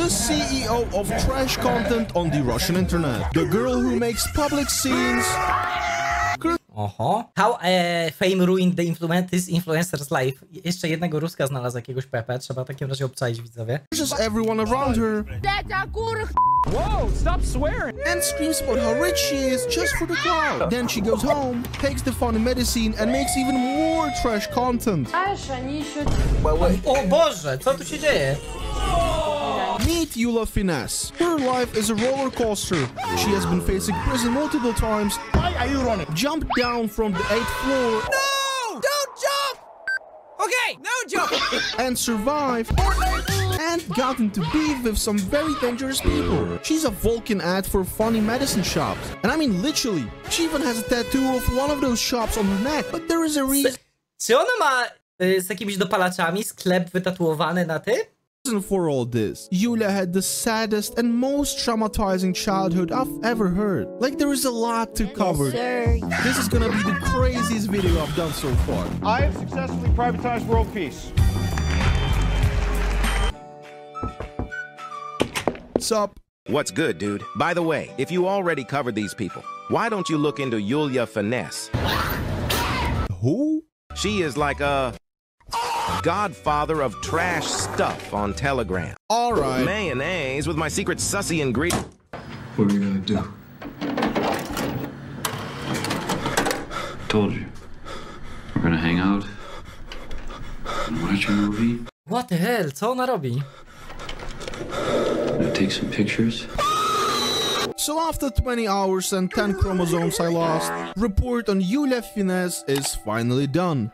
the CEO of trash content on the Russian internet. The girl who makes public scenes. Oho. How fame ruined the influencer's life. Jeszcze jednego Ruska znalazł, jakiegoś Pepe. Trzeba w takim razie obczaić, widzowie. Just everyone around her. Whoa, stop swearing! And screams about how rich she is just for the clout. Then she goes home, takes the funny medicine and makes even more trash content. O Boże, co tu się dzieje? Meet Yulia Finesse. Her life is a roller coaster. She has been facing prison multiple times. Why are you running? Jumped down from the 8th floor. No! Don't jump! Okay, no jump! And survived. And got into beef with some very dangerous people. She's a Vulcan ad for funny medicine shops. And I mean literally. She even has a tattoo of one of those shops on her neck. But there is a reason. Czy ona ma z jakimiś dopalaczami sklep wytatuowany na ty? For all this. Yulia had the saddest and most traumatizing childhood I've ever heard. Like there is a lot to cover. This is gonna be the craziest video I've done so far. I have successfully privatized world peace. What's up? What's good, dude? By the way, if you already covered these people, why don't you look into Yulia Finesse? Who? She is like a godfather of trash stuff on Telegram. All right. Mayonnaise with my secret sussy ingredient. What are you gonna do? Told you. We're gonna hang out and watch a movie. What the hell? Co ona robi? Gonna take some pictures. So after 20 hours and 10 chromosomes I lost, report on Yulia Finesse is finally done.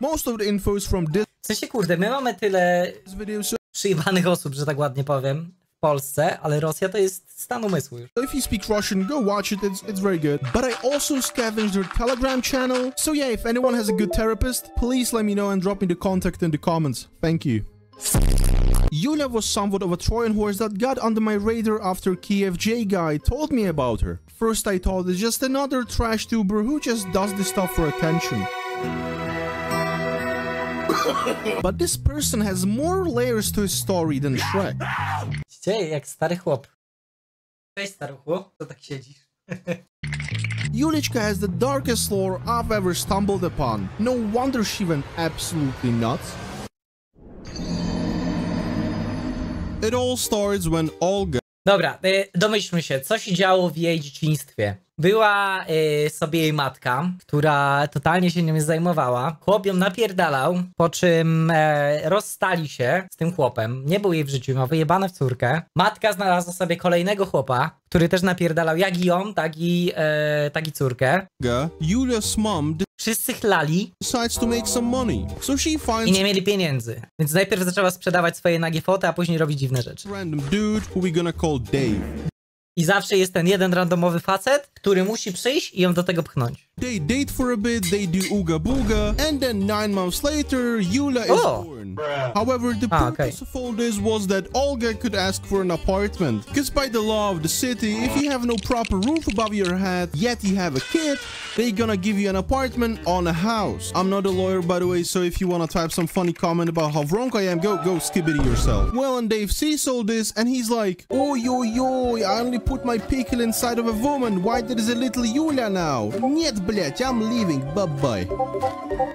Most of the info is from this W sensie, kurde, my mamy tyle video, so przyjebanych osób, że tak ładnie powiem, w Polsce, ale Rosja to jest stan umysłu już. if you speak Russian, go watch it, it's very good. But I also scavenged their Telegram channel, so yeah, if anyone has a good therapist, please let me know and drop me the contact in the comments. Thank you. Yulia was somewhat of a Trojan horse that got under my radar after Kiev J guy told me about her. First I thought it's just another trash tuber who just does this stuff for attention. But this person has more layers to his story than Shrek. Widzicie, jak stary chłop. Cześć, staruchu. Co tak siedzisz? Yulichka has the darkest lore I've ever stumbled upon. No wonder she went absolutely nuts. It all starts when Olga... Dobra, domyślmy się, co się działo w jej dzieciństwie. Była sobie jej matka, która totalnie się nią zajmowała. Chłop ją napierdalał, po czym rozstali się z tym chłopem. Nie był jej w życiu, ma wyjebane w córkę. Matka znalazła sobie kolejnego chłopa, który też napierdalał jak i ją, tak i córkę. Yulia's mom Wszyscy chlali decides to make some money, so she i finds nie mieli pieniędzy. Więc najpierw zaczęła sprzedawać swoje nagie foty, a później robić dziwne rzeczy. a random dude who we gonna call Dave. I zawsze jest ten jeden randomowy facet, który musi przyjść i ją do tego pchnąć. They date for a bit, they do ooga booga, and then 9 months later, Yulia is born. However, the purpose of all this was that Olga could ask for an apartment. Because by the law of the city, if you have no proper roof above your head, yet you have a kid, they gonna give you an apartment on a house. I'm not a lawyer, by the way, so if you wanna type some funny comment about how wrong I am, go skibbity yourself. Well, and Dave sees all this, and he's like, oh, yo, I only put my pickle inside of a woman. Why there is a little Yulia now? Нет, блять, I'm leaving, bye-bye.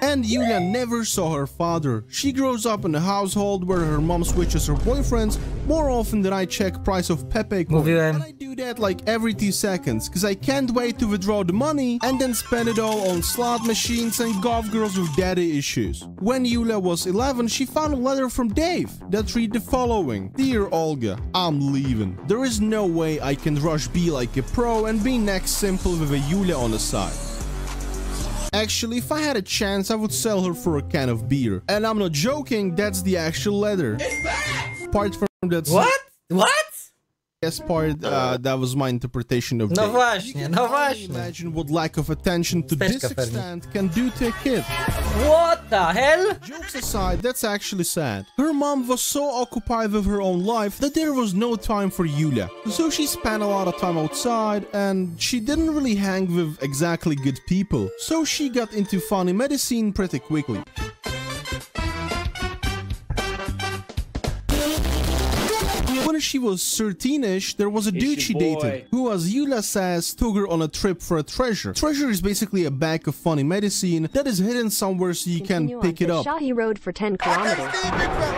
And Yulia never saw her father. She grows up in a household where her mom switches her boyfriends more often than I check price of Pepe coin. And I do that like every 2 seconds, cause I can't wait to withdraw the money and then spend it all on slot machines and golf girls with daddy issues. When Yulia was 11, she found a letter from Dave that read the following. Dear Olga, I'm leaving. There is no way I can rush be like a pro and be next simple with a Yulia on the side. Actually, if I had a chance, I would sell her for a can of beer. And I'm not joking, that's the actual letter. Apart from that... What? Yes, part, that was my interpretation of No Dave. właśnie, no właśnie. Imagine what lack of attention to this extent can do to a kid. What the hell? Jokes aside, that's actually sad. Her mom was so occupied with her own life that there was no time for Yulia. So she spent a lot of time outside and she didn't really hang with exactly good people. So she got into funny medicine pretty quickly. When she was 13ish, there was a dude she dated, who, as Yulia says, took her on a trip for a treasure. Treasure is basically a bag of funny medicine that is hidden somewhere so you can pick it up. Shahi Road for 10 kilometers.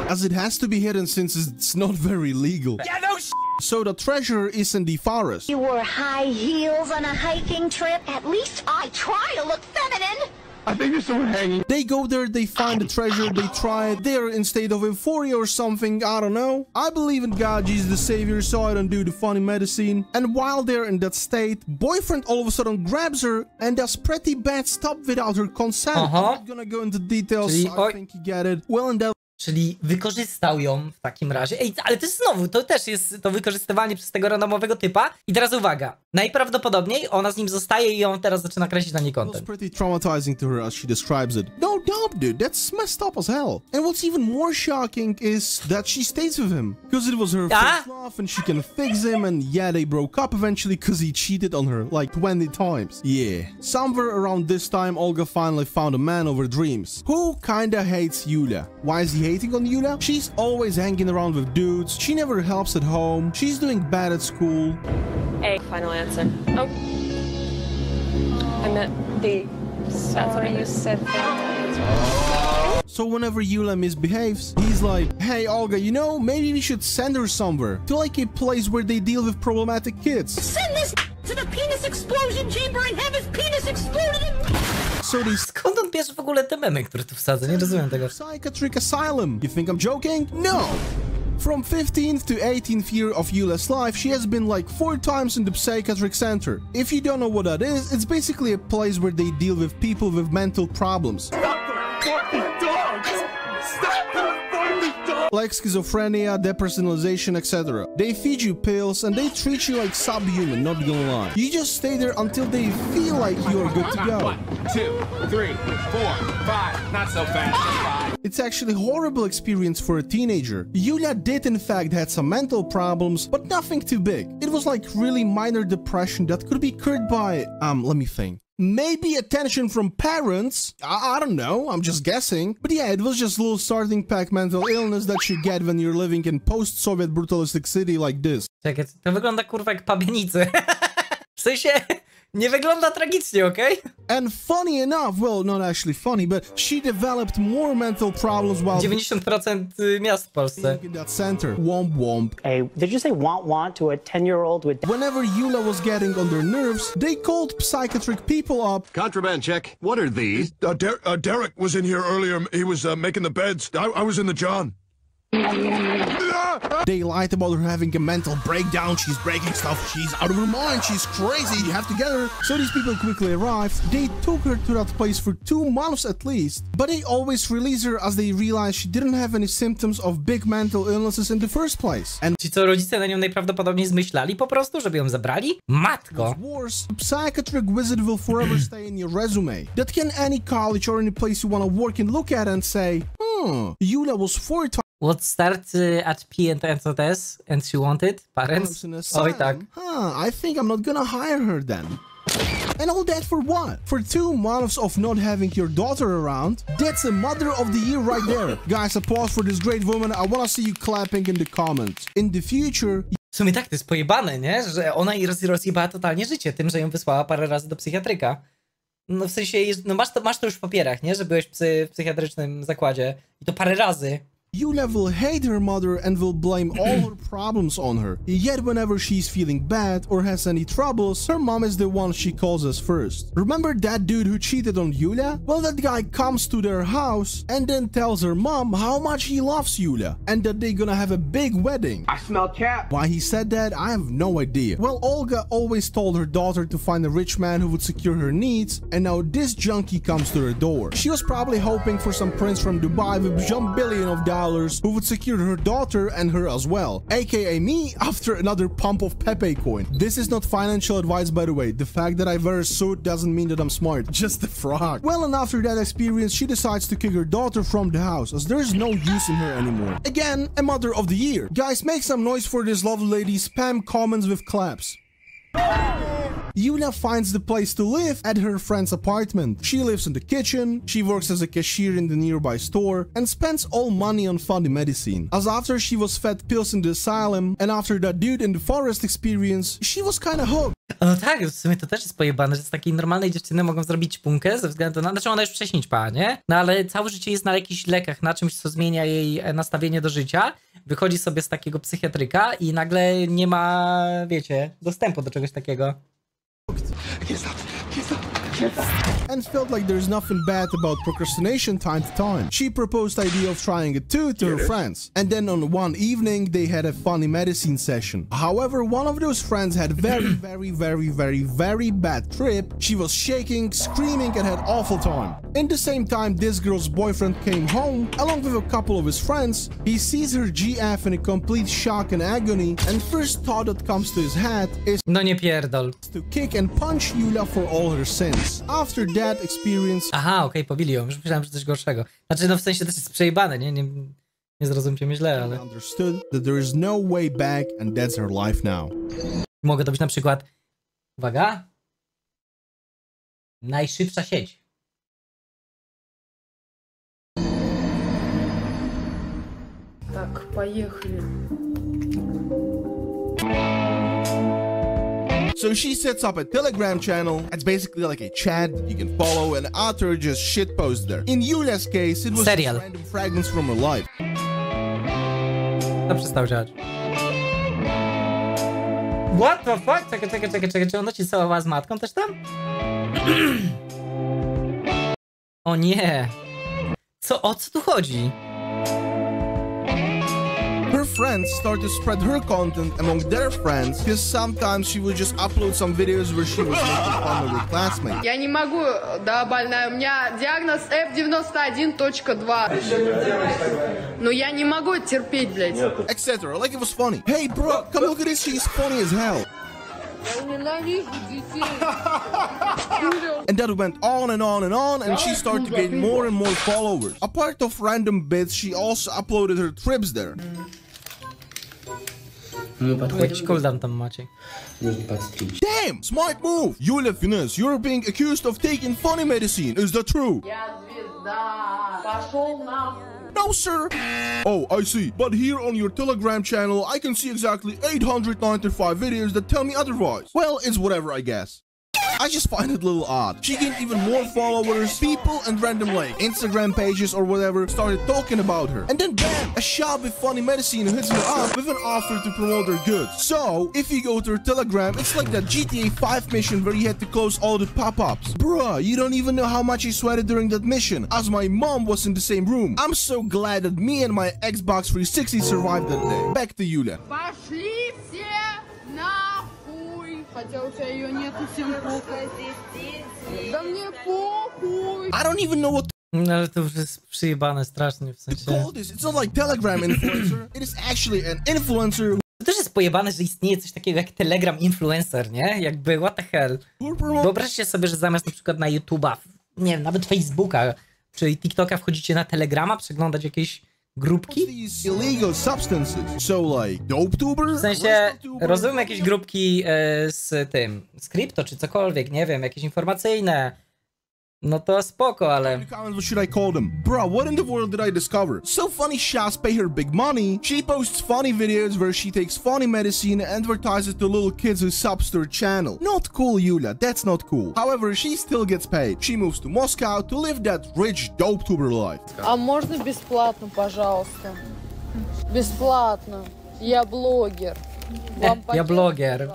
As it has to be hidden since it's not very legal. Yeah, no sh**. So the treasure is in the forest. You wore high heels on a hiking trip? At least I try to look feminine. I think there's someone hanging. They go there, they find the treasure, they try it, they're in state of euphoria or something, I don't know. I believe in God, Jesus the Savior, so I don't do the funny medicine. And while they're in that state, boyfriend all of a sudden grabs her and does pretty bad stuff without her consent. I'm not gonna go into details, I think you get it. Well, and that... Czyli wykorzystał ją w takim razie. Ej, ale to jest znowu, to też jest to wykorzystywanie przez tego randomowego typa. I teraz uwaga, najprawdopodobniej ona z nim zostaje i on teraz zaczyna kręcić na niej content. It was pretty traumatizing to her as she describes it. No doubt, dude, that's messed up as hell. And what's even more shocking is that she stays with him. Because it was her first love and she can fix him, and yeah, they broke up eventually because he cheated on her like 20 times. Yeah. Somewhere around this time, Olga finally found a man of her dreams, who kinda hates Yulia. Why is he hating on Yulia? She's always hanging around with dudes, she never helps at home, she's doing bad at school. A final answer. Oh. I meant B. That's what you said. So whenever Yulia misbehaves, he's like, hey Olga, you know, maybe we should send her somewhere, to like a place where they deal with problematic kids. Send this to the penis explosion chamber and have his penis exploded in... So they... Skąd on bierze w ogóle te memy, które tu wsadza? Nie rozumiem tego. Psychiatric asylum. You think I'm joking? No! From 15th to 18th year of Yulia's life, she has been like 4 times in the psychiatric center. If you don't know what that is, it's basically a place where they deal with people with mental problems. Stop the fucking dogs! Stop the fucking dogs! Like schizophrenia, depersonalization, etc. They feed you pills and they treat you like subhuman, not gonna lie. You just stay there until they feel like you're good to go. 1, 2, 3, 4, 5. Not so fast. It's actually a horrible experience for a teenager. Yulia did in fact had some mental problems, but nothing too big. It was like really minor depression that could be cured by, let me think. Maybe attention from parents? I don't know, I'm just guessing. But yeah, it was just a little starting pack mental illness that you get when you're living in post-Soviet brutalistic city like this. Czekaj, to wygląda kurwa jak pabianicy. W sensie, nie wygląda tragicznie, okej? And funny enough, well, not actually funny, but she developed more mental problems while 90% miast w Polsce. in that center. Womp womp. Hey, did you say want to a 10-year-old with... Whenever Yulia was getting on their nerves, they called psychiatric people up. Contraband check. What are these? Derek was in here earlier. He was making the beds. I was in the John. They lied about her having a mental breakdown. She's breaking stuff. She's out of her mind. She's crazy. You have to get her. So these people quickly arrived. They took her to that place for 2 months at least. But they always released her as they realized she didn't have any symptoms of big mental illnesses in the first place. And ci co, rodzice na nią najprawdopodobniej zmyślali po prostu, żeby ją zabrali? Matko! Worse, a psychiatric visit will forever stay in your resume. That can any college or any place you want to work and look at and say, Yulia was 4 times. What started at P and ends at S, and she wanted parents? Oj tak. I think I'm not gonna hire her then. And all that for what? For 2 months of not having your daughter around? That's a mother of the year right there. Guys, applause for this great woman. I wanna see you clapping in the comments. In the future... W sumie tak, to jest pojebane, nie? Że ona jej rozjebała totalnie życie tym, że ją wysłała parę razy do psychiatryka. No w sensie, no masz to już w papierach, nie? Że byłeś w psychiatrycznym zakładzie. I to parę razy. Yulia will hate her mother and will blame all her problems on her. Yet whenever she's feeling bad or has any troubles, her mom is the one she calls us first. Remember that dude who cheated on Yulia? Well, that guy comes to their house and then tells her mom how much he loves Yulia and that they're gonna have a big wedding. I smell cat. Why he said that, I have no idea. Well, Olga always told her daughter to find a rich man who would secure her needs, and now this junkie comes to her door. She was probably hoping for some prince from Dubai with $1 billion who would secure her daughter and her as well, aka me after another pump of Pepe coin. This is not financial advice, by the way. The fact that I wear a suit doesn't mean that I'm smart, just the frog. Well, and after that experience, she decides to kick her daughter from the house as there's no use in her anymore. Again, a mother of the year. Guys, make some noise for this lovely lady. Spam comments with claps. Yulia finds the place to live at her friend's apartment. She lives in the kitchen, she works as a cashier in the nearby store, and spends all money on funny medicine. As after she was fed pills in the asylum, and after that dude in the forest experience, she was kinda hooked. No tak, w sumie to też jest pojebane, że z takiej normalnej dziewczyny mogą zrobić punkę ze względu na... Znaczy ona już wcześniej ćpała, nie? No ale całe życie jest na jakichś lekach, na czymś, co zmienia jej nastawienie do życia. Wychodzi sobie z takiego psychiatryka i nagle nie ma, wiecie, dostępu do czegoś takiego. And felt like there's nothing bad about procrastination time to time. She proposed the idea of trying it too to her friends. And then on one evening, they had a funny medicine session. However, one of those friends had very bad trip. She was shaking, screaming, and had awful time. In the same time, this girl's boyfriend came home, along with a couple of his friends. He sees her GF in a complete shock and agony, and first thought that comes to his head is no nie pierdol. To kick and punch Yulia for all her sins. After that experience... Aha, okej, pobili ją. Już myślałem, że coś gorszego. Znaczy, no w sensie też jest przejebane, nie zrozumcie mnie źle, ale... ...understood that there is no way back and that's her life now. Mogę to być na przykład... Uwaga! Najszybsza sieć. Tak, поехали. So she sets up a Telegram channel. It's basically like a chat you can follow and author just shit posts there. In Yulia's case, it was just random fragments from her life. To przestał działać. What the fuck? Czekaj, czy ona ci całowała z matką też tam? O nie! O co tu chodzi? Her friends started to spread her content among their friends because sometimes she would just upload some videos where she was making fun of her classmates. Я не могу, да, больная. У меня диагноз F91.2. Но я не могу терпеть, блядь. Etc. Like it was funny. Hey, bro, come look at this. She's funny as hell. And that went on and on and on, and she started to gain more and more followers. A part of random bits, she also uploaded her trips there. Jakiś cooldown tam macie. Damn! Smart move! Yulia Finesse, you're being accused of taking funny medicine. Is that true? No, sir. Oh, I see. But here on your Telegram channel, I can see exactly 895 videos that tell me otherwise. Well, it's whatever, I guess. I just find it a little odd. She gained even more followers, people, and random like Instagram pages or whatever started talking about her. And then bam, a shop with funny medicine hits her up with an offer to promote her goods. So, if you go to her Telegram, it's like that GTA 5 mission where you had to close all the pop-ups. Bruh, you don't even know how much I sweated during that mission, as my mom was in the same room. I'm so glad that me and my Xbox 360 survived that day. Back to Yulia. Пошли все нахуй! Хотя у тебя ее нету, всем похуй. Да мне похуй! I don't even know what No ale to już jest przyjebane strasznie w sensie. It's not like Telegram influencer. It is actually an influencer. To też jest pojebane, że istnieje coś takiego jak Telegram influencer, nie? Jakby what the hell. Wyobraźcie sobie, że zamiast na przykład na YouTube'a, nie wiem, nawet Facebooka czy TikToka wchodzicie na Telegrama, przeglądać jakieś grupki? Illegal substances. So like dope-tubers? W sensie, rozumiem jakieś grupki z tym, z krypto czy cokolwiek, nie wiem, jakieś informacyjne. No to spoko, ale... What should I call them? Bro, what in the world did I discover? So funny shots pay her big money. She posts funny videos where she takes funny medicine and advertises to little kids who subs to her channel. Not cool, Yulia, that's not cool. However, she still gets paid. She moves to Moscow to live that rich dope-tuber life. А можно бесплатно, пожалуйста? Бесплатно. Я блогер. Я блогер.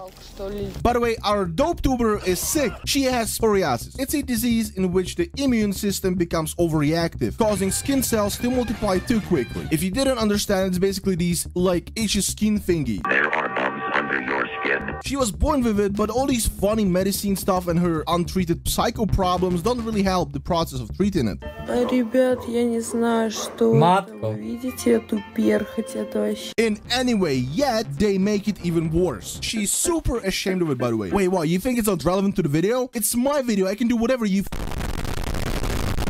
By the way, our dope tuber is sick. She has psoriasis. It's a disease in which the immune system becomes overreactive, causing skin cells to multiply too quickly. If you didn't understand, it's basically these, like, itchy skin thingy. There are bumps under your skin. She was born with it, but all these funny medicine stuff and her untreated psycho problems don't really help the process of treating it. Ребят, я не знаю, что Матко. видите эту перхоть, это вообще... In any way, yet they make it even worse. She's super ashamed of it, by the way. Wait, what? You think it's not relevant to the video? It's my video. I can do whatever you...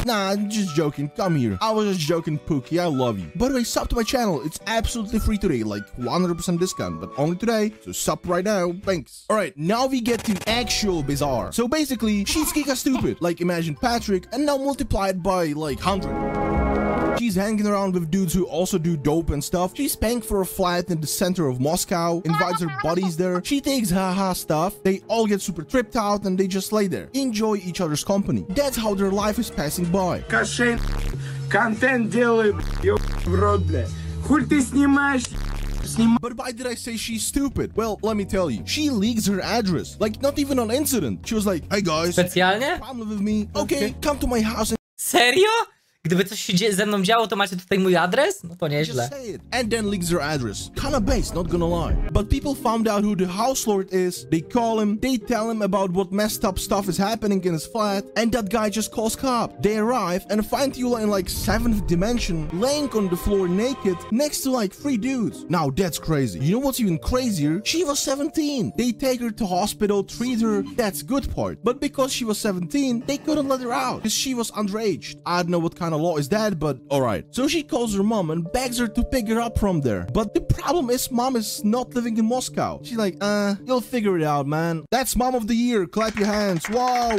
Nah, I'm just joking. Come here. I was just joking, Pookie. I love you. By the way, sub to my channel. It's absolutely free today, like 100% discount, but only today. So sub right now. Thanks. All right, now we get to actual bizarre. So basically, she's giga stupid. Like imagine Patrick, and now multiplied by like 100. She's hanging around with dudes who also do dope and stuff. She's paying for a flat in the center of Moscow, invites her buddies there. She takes haha stuff. They all get super tripped out and they just lay there, enjoy each other's company. That's how their life is passing by. Контент делай, в рот, бля. Хуй ты снимаешь? But why did I say she's stupid? Well, let me tell you. She leaks her address. Like, not even on incident. She was like, hey guys, specjalnie? Come live with me. Okay, come to my house. Serio? Gdyby coś się ze mną działo, to macie tutaj mój adres? No to nieźle. And then leaks her address. Kinda based, not gonna lie. But people found out who the house lord is. They call him. They tell him about what messed up stuff is happening in his flat. And that guy just calls cop. They arrive and find Yula in like 7th dimension, laying on the floor naked, next to like 3 dudes. Now that's crazy. You know what's even crazier? She was 17. They take her to hospital, treat her. That's good part. But because she was 17, they couldn't let her out because she was underage. I don't know what kind of law is that, but alright. So she calls her mom and begs her to pick her up from there. But the problem is mom is not living in Moscow. She's like, you'll figure it out, man. That's mom of the year. Clap your hands. Wow.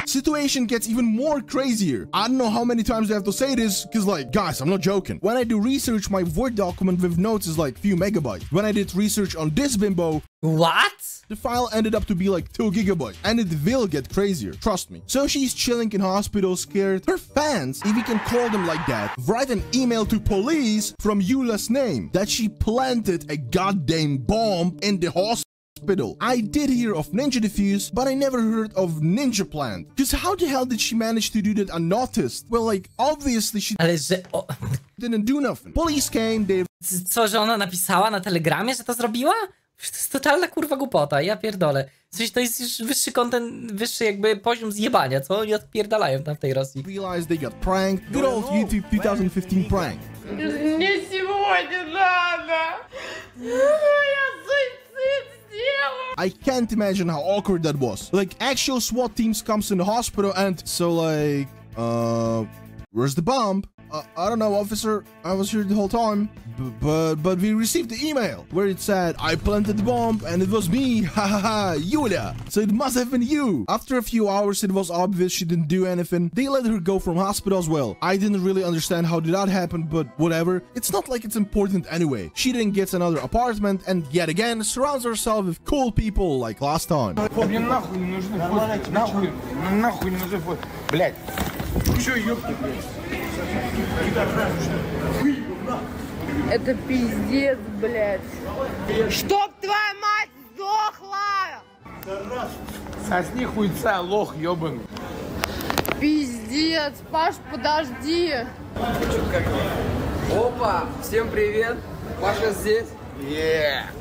Situation gets even more crazier. I don't know how many times I have to say this, because like, guys, I'm not joking. When I do research, my Word document with notes is like few megabytes. When I did research on this bimbo, what? The file ended up to be like 2 gigabytes, and it will get crazier, trust me. So she's chilling in hospital, scared. Her fans, if you can call them like that, write an email to police from Yula's name that she planted a goddamn bomb in the hospital. I did hear of Ninja Diffuse, but I never heard of Ninja Plant. Because how the hell did she manage to do that unnoticed? Well, like, obviously she didn't do nothing. Police came, they... Co, że ona napisała na Telegramie, że to zrobiła? To jest totalna kurwa głupota, ja pierdolę. Coś to jest już wyższy content, wyższy jakby poziom zjebania, co oni odpierdalają tam w tej Rosji. Realized they got pranked. Good old YouTube 2015 prank. Nie сегодня надо. Я суицид сделаю. I can't imagine how awkward that was. Like, actual SWAT teams comes in the hospital and so like, where's the bomb? I don't know, officer. I was here the whole time. But we received the email where it said, I planted the bomb and it was me, hahaha, Yulia. So it must have been you. After a few hours, it was obvious she didn't do anything. They let her go from hospital as well. I didn't really understand how did that happen, but whatever. It's not like it's important anyway. She then gets another apartment and yet again surrounds herself with cool people like last time. Мне нахуй не нужны фотки. Нахуй не нужны фотки. Блядь. Чё, ёпта, блядь? Это пиздец, блядь. Чтоб твоя мать сдохла! Сосни хуйца, лох ёбаный. Пиздец, Паш, подожди. Опа, всем привет. Паша здесь.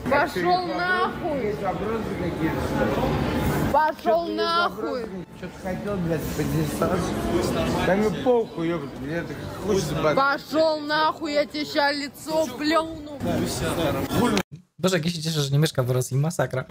Пошел нахуй. Пошел нахуй. Что ты хотел, блядь, поинтересоваться? Да мне похуй, ёбать, мне это хочется бать. Пошел нахуй, я тебе сейчас лицо плюну. Boże, jak ja się cieszę, że nie mieszka w Rosji, masakra.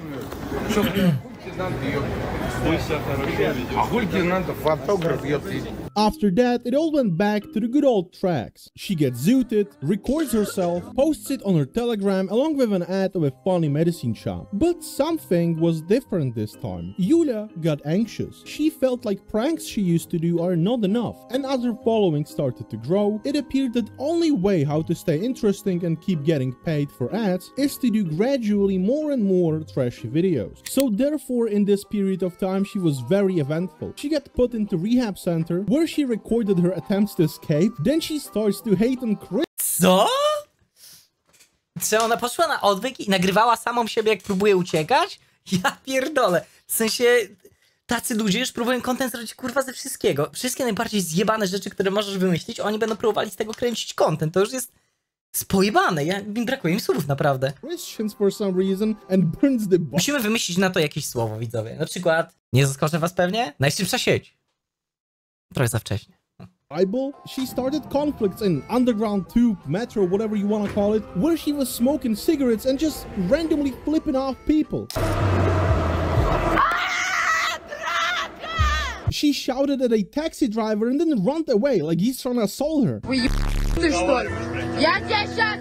After that, it all went back to the good old tracks. She gets zooted, records herself, posts it on her Telegram along with an ad of a funny medicine shop. But something was different this time. Yulia got anxious. She felt like pranks she used to do are not enough, and as her following started to grow, it appeared that only way how to stay interesting and keep getting paid for ads is to do gradually more and more trashy videos. So therefore, in this period of time, she was very eventful. She got put into rehab center where she recorded her attempts to escape. Then she starts to hate on Chris. Co? Czy ona poszła na odwyk i nagrywała samą siebie, jak próbuje uciekać? Ja pierdolę. W sensie, tacy ludzie już próbują content zrobić kurwa ze wszystkiego. Wszystkie najbardziej zjebane rzeczy, które możesz wymyślić, oni będą próbowali z tego kręcić content. To już jest spojebane. Brakuje mi słów, naprawdę. For some reason and burns the Musimy wymyślić na to jakieś słowo, widzowie. Na przykład, nie zaskoczę was pewnie, najszybsza sieć. Trochę za wcześnie. Bible, she started conflicts in underground tube, metro, whatever you want to call it, where she was smoking cigarettes and just randomly flipping off people. She shouted at a taxi driver and then ran away like he's trying to assault her. Ты что ли? Я тебя сейчас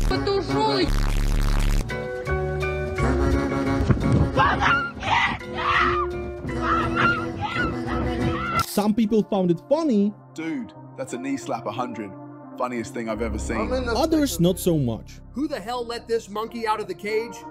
потушу. Some people found it funny. Dude, that's a knee slap 100. Funniest thing I've ever seen. Others not so much. Who the hell let this monkey out of the cage?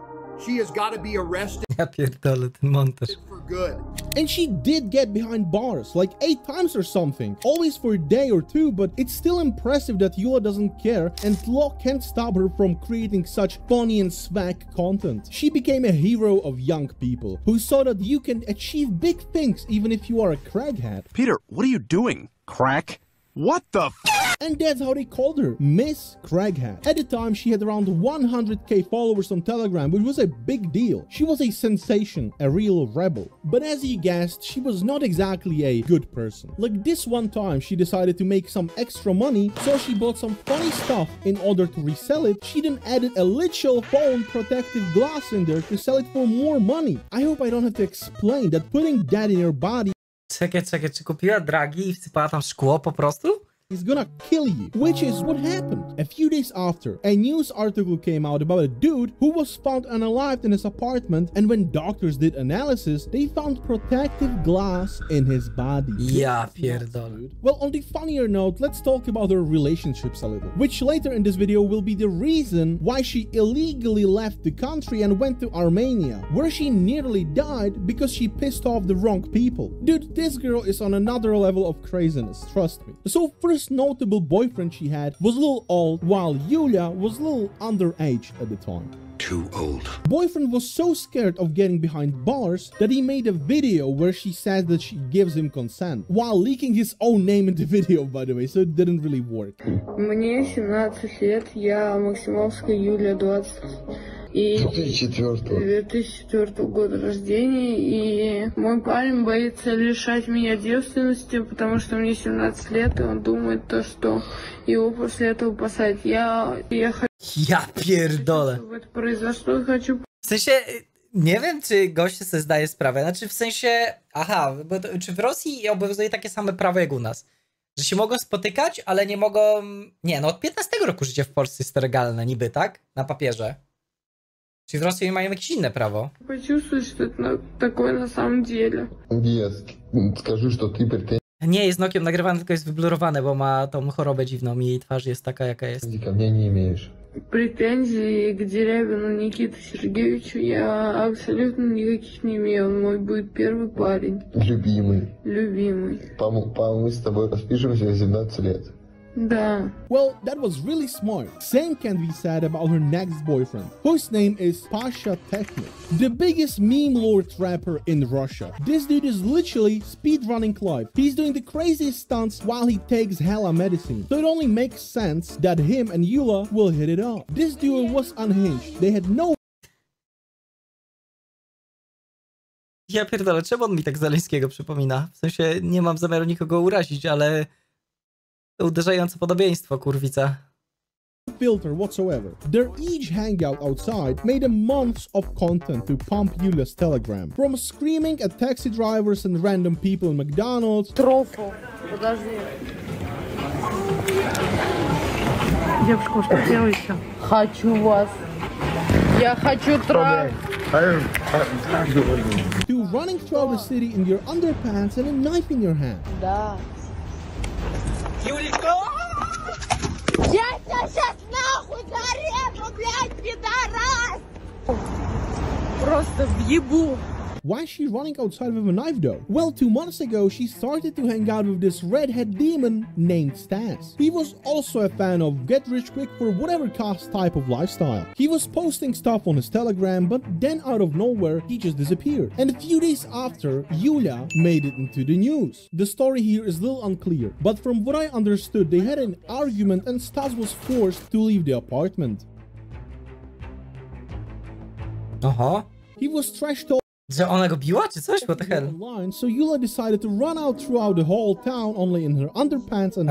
She has got to be arrested. Ja pierdolę, ten montaż. For good. And she did get behind bars, like 8 times or something. Always for a day or 2, but it's still impressive that Yula doesn't care and law can't stop her from creating such funny and swag content. She became a hero of young people, who saw that you can achieve big things even if you are a crackhead. Peter, what are you doing? Crack? What the f? And that's how they called her, Miss Crackhead. At the time, she had around 100k followers on Telegram, which was a big deal. She was a sensation, a real rebel. But as you guessed, she was not exactly a good person. Like this one time, she decided to make some extra money, so she bought some funny stuff in order to resell it. She then added a literal phone protective glass in there to sell it for more money. I hope I don't have to explain that putting that in your body Czekaj, czy kupiła dragi i wsypała tam szkło po prostu? is gonna kill you, which is what happened. A few days after, a news article came out about a dude who was found unalived in his apartment, and when doctors did analysis, they found protective glass in his body. Ja pierdolę. Well, on the funnier note, let's talk about her relationships a little, which later in this video will be the reason why she illegally left the country and went to Armenia, where she nearly died because she pissed off the wrong people. Dude, this girl is on another level of craziness, trust me. So first notable boyfriend she had was a little old, while Yulia was a little underage at the time. Too old. Boyfriend was so scared of getting behind bars that he made a video where she says that she gives him consent, while leaking his own name in the video, by the way, so it didn't really work. Мне 17 лет, я Максимовская Юлия, 20. И 2004 года рождения, и мой парень боится лишать меня девственности, потому что мне 17 лет, и он думает то, что его после этого посадят. Я хочу, Ja pierdolę. чтобы это произошло, и хочу... W sensie, nie wiem, czy goście sobie zdaje sprawę, znaczy w sensie, aha, bo to, czy w Rosji obowiązuje takie same prawo jak u nas? Że się mogą spotykać, ale nie mogą... Nie, no od 15 roku życie w Polsce jest legalne niby, tak? Na papierze. Czy w Rosji mają jakieś inne prawo? Почувствовать, что это такое на самом деле. Скажи, что ты претензий Nie jest Nokiem nagrywane, tylko jest wyblurowane, bo ma tą chorobę dziwną i jej twarz jest taka, jaka jest. ко мне не имеешь. Претензий к Дерябину Никите Сергеевичу я абсолютно никаких не имею. Он мой будет первый парень. Любимый. Любимый. Мы с тобой распишемся в 17 лет. Да. Well, that was really smart. Same can be said about her next boyfriend, whose name is Pasha Technik, the biggest meme lord rapper in Russia. This dude is literally speedrunning life. He's doing the craziest stunts while he takes hella medicine. So it only makes sense that him and Yula will hit it off. This duo was unhinged. They had no... Ja pierdolę, czemu on mi tak Zaleńskiego przypomina? W sensie, nie mam zamiaru nikogo urazić, ale... To uderzające podobieństwo, kurwica. Filter whatsoever. Their each hangout outside made a months of content to pump Yulia's Telegram. From screaming at taxi drivers and random people in McDonald's. Трофу. Подожди. Девушка, что делаете? Хочу вас. Я хочу травм. To running throughout the city in your underpants and a knife in your hand. Да. Юлечка! Я тебя сейчас нахуй зарежу, блядь, пидорас! Просто въебу. Why is she running outside with a knife though? Well, 2 months ago, she started to hang out with this redhead demon named Stas. He was also a fan of get rich quick for whatever cost type of lifestyle. He was posting stuff on his Telegram, but then out of nowhere, he just disappeared. And a few days after, Yulia made it into the news. The story here is a little unclear, but from what I understood, they had an argument and Stas was forced to leave the apartment. He was trashed all Że ona go biła, czy coś? What the hell? online, so Yula decided to run out throughout the whole town only in her underpants and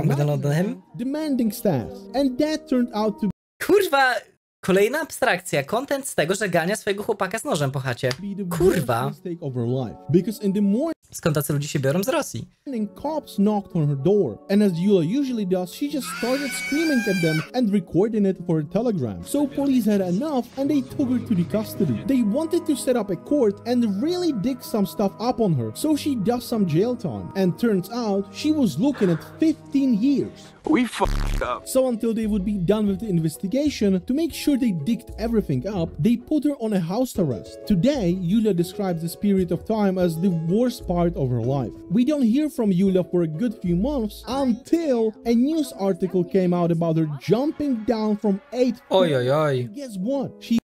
demanding Stas. And that turned out to Kurwa, Kolejna abstrakcja, content z tego, że gania swojego chłopaka z nożem po chacie. Kurwa. Skąd tacy ludzie się biorą z Rosji? Cops knocked on her door, and as Yulia usually does, she just started screaming at them and recording it for a telegram. So police had enough and they took her to the custody. They wanted to set up a court and really dig some stuff up on her, so she does some jail time. And turns out she was looking at 15 years. We fucked up. So until they would be done with the investigation, to make sure they digged everything up, they put her on a house arrest. Today, Yulia describes this period of time as the worst part of her life. We don't hear from Yulia for a good few months until a news article came out about her jumping down from 8 floors. Guess what? She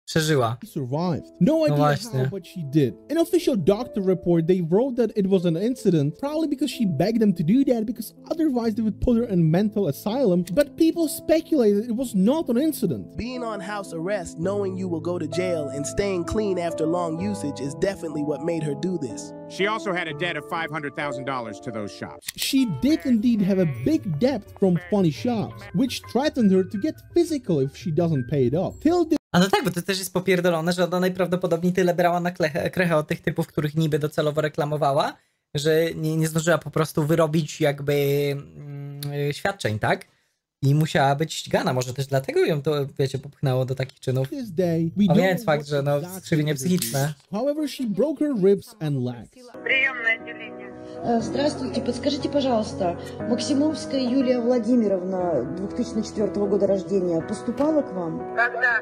przeżyła. Survived. No idea how, but she did. An official doctor report, they wrote that it was an incident, probably because she begged them to do that, because otherwise they would put her in mental asylum, but people speculated it was not an incident. Being on house arrest, knowing you will go to jail, and staying clean after long usage is definitely what made her do this. She also had a debt of $500,000 to those shops. She did indeed have a big debt from funny shops, which threatened her to get physical if she doesn't pay it off. Till the A no tak, bo to też jest popierdolone, że ona najprawdopodobniej tyle brała na krechę od tych typów, których niby docelowo reklamowała, że nie zdążyła po prostu wyrobić jakby świadczeń, tak? I musiała być ścigana, może też dlatego ją to, wiecie, popchnęło do takich czynów. Pomijając fakt, że no, skrzywienie psychiczne. However, she broke her ribs and legs. Здравствуйте, подскажите, пожалуйста, Максимовская Юлия Владимировна, 2004 года рождения, поступала к вам? Когда?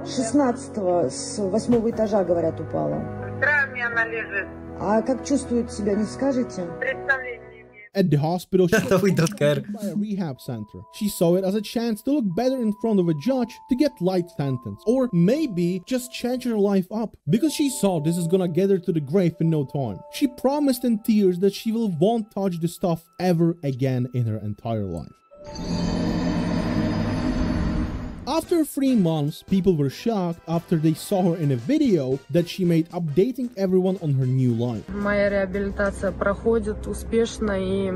16-го, с 8-го этажа, говорят, упала. В травме она лежит. А как чувствует себя, не скажете? Представление. At the hospital, she we don't care. By a rehab center. She saw it as a chance to look better in front of a judge to get light sentence, or maybe just change her life up, because she saw this is gonna get her to the grave in no time. She promised in tears that she won't touch the stuff ever again in her entire life. After 3 months, people were shocked after they saw her in a video that she made updating everyone on her new life. Моя реабилитация проходит успешно, и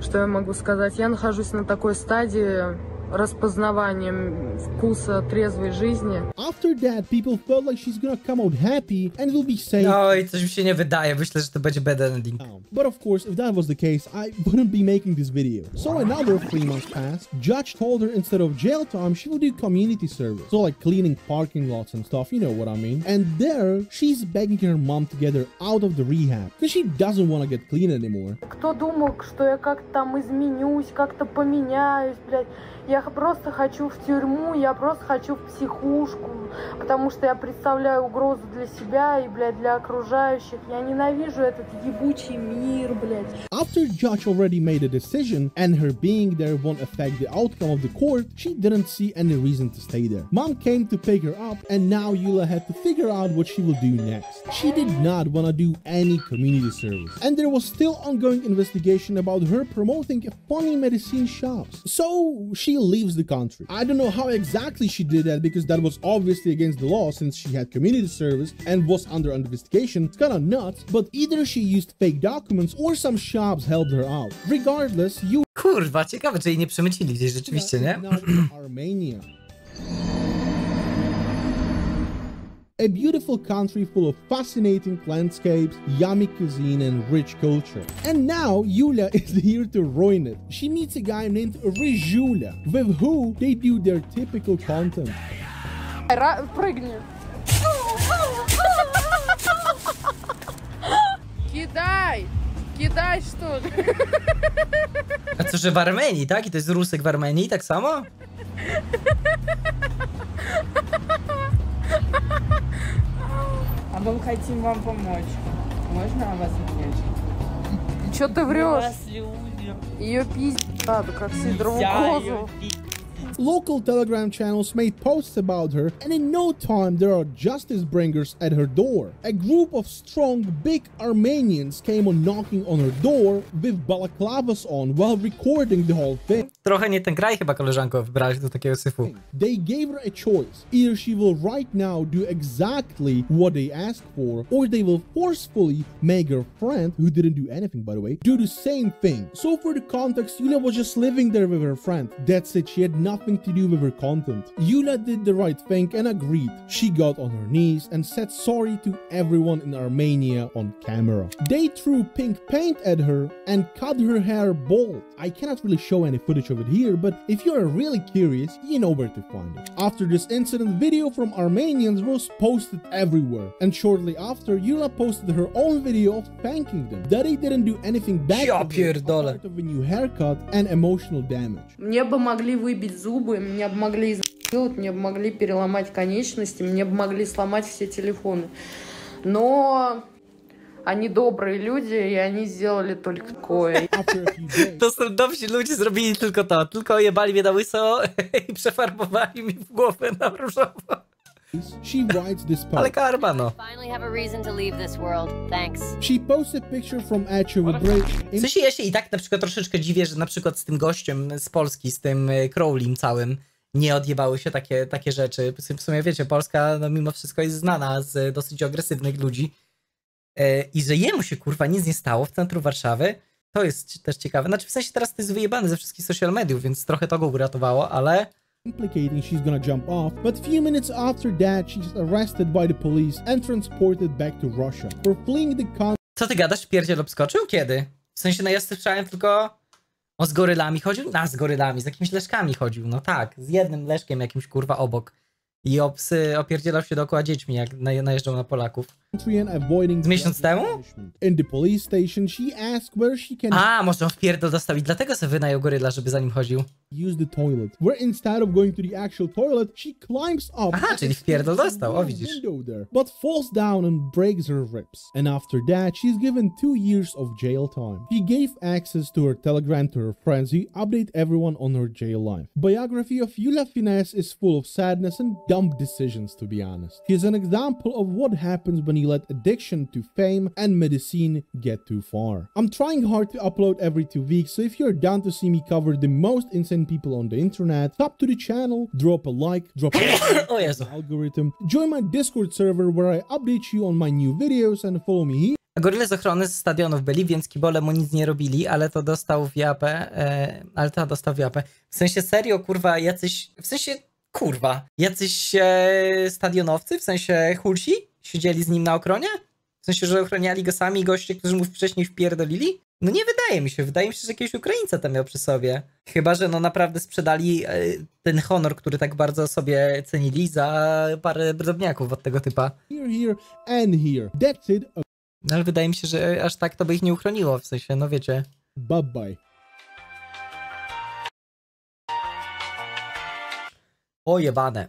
что я могу сказать, я нахожусь на такой стадии распознаванием вкуса трезвой жизни. After that, people felt like she's gonna come out happy and will be safe. No i coś mi się nie wydaje, myślę, że to będzie bad ending. But of course, if that was the case, I wouldn't be making this video. So another 3 months passed. Judge told her instead of jail time, she would do community service. So like cleaning parking lots and stuff, you know what I mean. And there, she's begging her mom to get her out of the rehab, because she doesn't want to get clean anymore. Кто думал, что я как-то там изменюсь, как-то поменяюсь, блядь. Я просто хочу в тюрьму, я просто хочу в психушку, потому что я представляю угрозу для себя и, блядь, для окружающих. Я ненавижу этот ебучий мир, блядь. After Judge already made a decision and her being there won't affect the outcome of the court, she didn't see any reason to stay there. Mom came to pick her up, and now Yulia had to figure out what she will do next. She did not want to do any community service, and there was still ongoing investigation about her promoting funny medicine shops. So she leaves the country. I don't know how exactly she did that, because that was obviously against the law since she had community service and was under investigation. It's kinda nuts, but either she used fake documents or some shops helped her out. Regardless, you... Kurwa, ciekawe, czy jej nie przemycili gdzieś rzeczywiście, nie? Armenia. A beautiful country full of fascinating landscapes, yummy cuisine, and rich culture. And now, Yulia is here to ruin it. She meets a guy named Ryzhula, with who they do their typical content. Прыгни. Кидай! Кидай, что ли? A co, że w Armenii, tak? I to jest Rusek w Armenii, tak samo? А мы хотим вам помочь. Можно вас обнять? Чё ты врешь? Ее пиздить надо, как сидорову козу. Local Telegram channels made posts about her, and in no time there are justice bringers at her door. A group of strong, big Armenians came on knocking on her door with balaclavas on while recording the whole thing. Trochę nie ten kraj chyba, koleżanko, wybrałeś do takiego syfu. They gave her a choice. Either she will right now do exactly what they asked for, or they will forcefully make her friend, who didn't do anything by the way, do the same thing. So for the context, Yulia was just living there with her friend. That's it, she had nothing nothing to do with her content. Yula did the right thing and agreed. She got on her knees and said sorry to everyone in Armenia on camera. They threw pink paint at her and cut her hair bald. I cannot really show any footage of it here, but if you are really curious, you know where to find it. After this incident, video from Armenians was posted everywhere, and shortly after, Yula posted her own video of thanking them. That they didn't do anything bad apart of a new haircut and emotional damage. Мне бы могли выбить зубы, мне бы могли изнасиловать, мне бы могли переломать конечности, мне бы могли сломать все телефоны. Но они добрые люди, i они сделали только такое. To są dobrzy ludzie, zrobili tylko to. Tylko ojebali mnie na łyso i przefarbowali mi w głowę na różowo. She writes this post. Ale karma, no. Finally have a reason to leave this world. Thanks. She posted a picture from edge of a bridge. W sensie ja się i tak na przykład troszeczkę dziwię, że na przykład z tym gościem z Polski, z tym Crowleym całym, nie odjebały się takie rzeczy. W sumie wiecie, Polska no mimo wszystko jest znana z dosyć agresywnych ludzi. I że jemu się kurwa nic nie stało w centrum Warszawy, to jest też ciekawe. Znaczy w sensie teraz to jest wyjebane ze wszystkich social mediów, więc trochę to go uratowało, ale... Implicating she's gonna jump off, but few minutes after that she's arrested by the police and transported back to Russia for fleeing the country. Co ty gadasz? Pierdziel obskoczył? Kiedy? W sensie no ja słyszałem tylko... O, z gorylami chodził? Z gorylami, z jakimiś leszkami chodził, no tak, z jednym leszkiem jakimś kurwa obok. I opierdzielał się dookoła dziećmi, jak najeżdżał na Polaków. Z miesiąc temu? In the police station, she asked where she can... A, może on wpierdol dostał i dlatego sobie wynajął goryla, żeby za nim chodził. Use the toilet. Where instead of going to the actual toilet, she climbs up. Aha, czyli wpierdol dostał, o widzisz. But falls down and breaks her ribs. And after that, she's given 2 years of jail time. She gave access to her Telegram to her friends who update everyone on her jail life. Biography of Yula Finesse is full of sadness and dumb decisions, to be honest. She is an example of what happens when you let addiction to fame and medicine get too far. I'm trying hard to upload every 2 weeks, so if you're down to see me cover the most insane people on the internet, sub to the channel, drop a like, drop a algorithm, join my Discord server where I update you on my new videos and follow me here. Goryle z ochrony z stadionów byli, więc kibole mu nic nie robili, ale to dostał w japę, W sensie serio, kurwa, jacyś stadionowcy, w sensie hulsi, siedzieli z nim na ochronie? W sensie, że ochroniali go sami goście, którzy mu wcześniej wpierdolili? No nie wydaje mi się, że jakiegoś Ukraińca tam miał przy sobie. Chyba, że no naprawdę sprzedali ten honor, który tak bardzo sobie cenili za parę drobniaków od tego typa. Here, and here. That's it. No ale wydaje mi się, że aż tak to by ich nie uchroniło, w sensie, no wiecie. Bye bye. Pojebane.